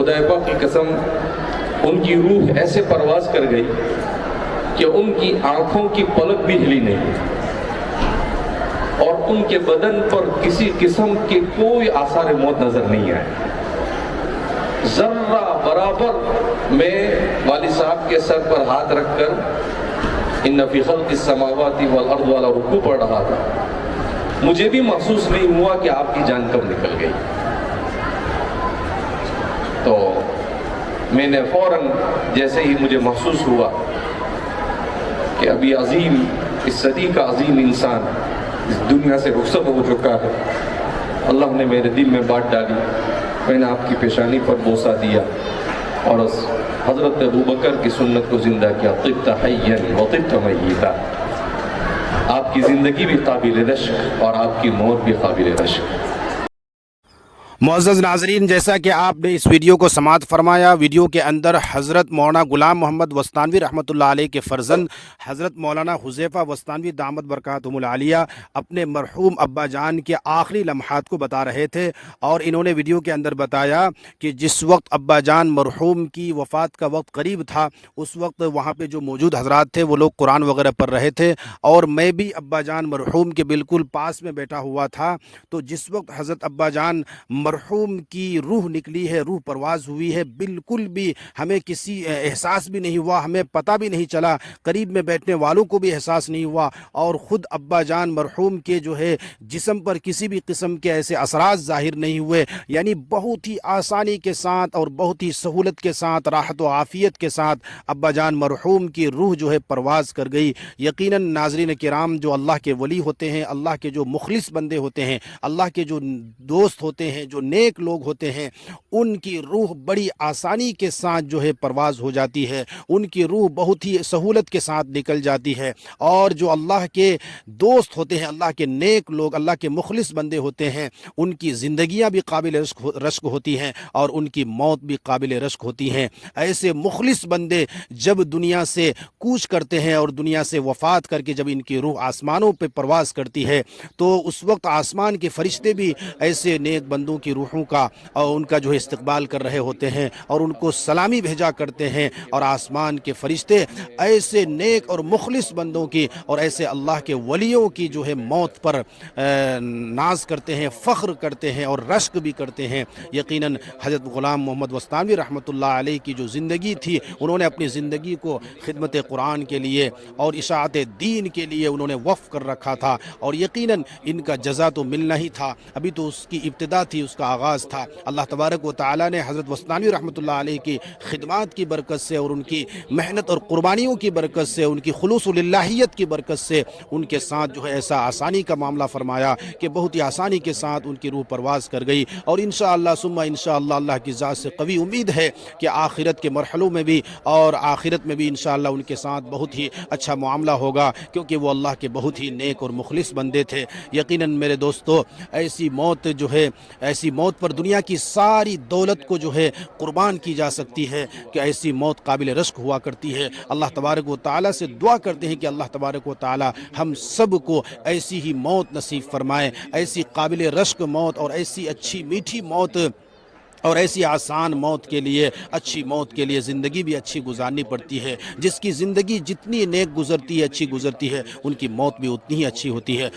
خدا پاک کی قسم ان کی روح ایسے پرواز کر گئی کہ ان کی آنکھوں کی پلک بھی ہلی نہیں، اور ان کے بدن پر کسی قسم کے کوئی آثار موت نظر نہیں آئے۔ ذرہ برابر میں والد صاحب کے سر پر ہاتھ رکھ کر ان فی خلق السماوات والارض والا رکوع پڑھ رہا تھا، مجھے بھی محسوس نہیں ہوا کہ آپ کی جان کب نکل گئی۔ تو میں نے فوراً جیسے ہی مجھے محسوس ہوا کہ ابھی عظیم، اس صدی کا عظیم انسان اس دنیا سے رخصت ہو چکا ہے، اللہ نے میرے دل میں بات ڈالی، میں نے آپ کی پیشانی پر بوسہ دیا اور حضرت ابوبکر کی سنت کو زندہ کیا، طبت حیا وطبت میتا۔ آپ کی زندگی بھی قابل رشک اور آپ کی موت بھی قابل رشک۔ معزز ناظرین، جیسا کہ آپ نے اس ویڈیو کو سماعت فرمایا، ویڈیو کے اندر حضرت مولانا غلام محمد وستانوی رحمۃ اللہ علیہ کے فرزند حضرت مولانا حذیفہ وستانوی دامت برکاتہم العالیہ اپنے مرحوم ابا جان کے آخری لمحات کو بتا رہے تھے، اور انہوں نے ویڈیو کے اندر بتایا کہ جس وقت ابا جان مرحوم کی وفات کا وقت قریب تھا، اس وقت وہاں پہ جو موجود حضرات تھے وہ لوگ قرآن وغیرہ پڑھ رہے تھے، اور میں بھی ابا جان مرحوم کے بالکل پاس میں بیٹھا ہوا تھا۔ تو جس وقت حضرت ابا جان مرحوم کی روح نکلی ہے، روح پرواز ہوئی ہے، بالکل بھی ہمیں کسی احساس بھی نہیں ہوا، ہمیں پتہ بھی نہیں چلا، قریب میں بیٹھنے والوں کو بھی احساس نہیں ہوا، اور خود ابا جان مرحوم کے جو ہے جسم پر کسی بھی قسم کے ایسے اثرات ظاہر نہیں ہوئے، یعنی بہت ہی آسانی کے ساتھ اور بہت ہی سہولت کے ساتھ، راحت و عافیت کے ساتھ ابا جان مرحوم کی روح جو ہے پرواز کر گئی۔ یقیناً ناظرین کرام، جو اللہ کے ولی ہوتے ہیں، اللہ کے جو مخلص بندے ہوتے ہیں، اللہ کے جو دوست ہوتے ہیں، جو نیک لوگ ہوتے ہیں، ان کی روح بڑی آسانی کے ساتھ جو ہے پرواز ہو جاتی ہے، ان کی روح بہت ہی سہولت کے ساتھ نکل جاتی ہے، اور جو اللہ کے دوست ہوتے ہیں، اللہ کے نیک لوگ، اللہ کے مخلص بندے ہوتے ہیں، ان کی زندگیاں بھی قابل رشک ہوتی ہیں اور ان کی موت بھی قابل رشک ہوتی ہیں۔ ایسے مخلص بندے جب دنیا سے کوچ کرتے ہیں اور دنیا سے وفات کر کے جب ان کی روح آسمانوں پہ پرواز کرتی ہے، تو اس وقت آسمان کے فرشتے بھی ایسے نیک بندوں کی روحوں کا اور ان کا جو ہے استقبال کر رہے ہوتے ہیں اور ان کو سلامی بھیجا کرتے ہیں، اور آسمان کے فرشتے ایسے نیک اور مخلص بندوں کی اور ایسے اللہ کے ولیوں کی جو ہے موت پر ناز کرتے ہیں، فخر کرتے ہیں اور رشک بھی کرتے ہیں۔ یقیناً حضرت غلام محمد وستانوی رحمۃ اللہ علیہ کی جو زندگی تھی، انہوں نے اپنی زندگی کو خدمت قرآن کے لیے اور اشاعت دین کے لیے انہوں نے وقف کر رکھا تھا، اور یقیناً ان کا جزا تو ملنا ہی تھا، ابھی تو اس کی ابتدا تھی، اس کا آغاز تھا۔ اللہ تبارک و تعالیٰ نے حضرت وستانوی رحمۃ اللہ علیہ کی خدمات کی برکت سے اور ان کی محنت اور قربانیوں کی برکت سے، ان کی خلوص للہیت کی برکت سے ان کے ساتھ جو ہے ایسا آسانی کا معاملہ فرمایا کہ بہت ہی آسانی کے ساتھ ان کی روح پرواز کر گئی، اور انشاءاللہ ثم انشاءاللہ اللہ کی ذات سے قوی امید ہے کہ آخرت کے مرحلوں میں بھی اور آخرت میں بھی انشاءاللہ ان کے ساتھ بہت ہی اچھا معاملہ ہوگا، کیونکہ وہ اللہ کے بہت ہی نیک اور مخلص بندے تھے۔ یقیناً میرے دوستو، ایسی موت جو ہے، ایسی موت پر دنیا کی ساری دولت کو جو ہے قربان کی جا سکتی ہے کہ ایسی موت قابل رشک ہوا کرتی ہے۔ اللہ تبارک و تعالیٰ سے دعا کرتے ہیں کہ اللہ تبارک و تعالیٰ ہم سب کو ایسی ہی موت نصیب فرمائے، ایسی قابل رشک موت اور ایسی اچھی میٹھی موت اور ایسی آسان موت کے لیے، اچھی موت کے لیے زندگی بھی اچھی گزارنی پڑتی ہے۔ جس کی زندگی جتنی نیک گزرتی ہے، اچھی گزرتی ہے، ان کی موت بھی اتنی ہی اچھی ہوتی ہے۔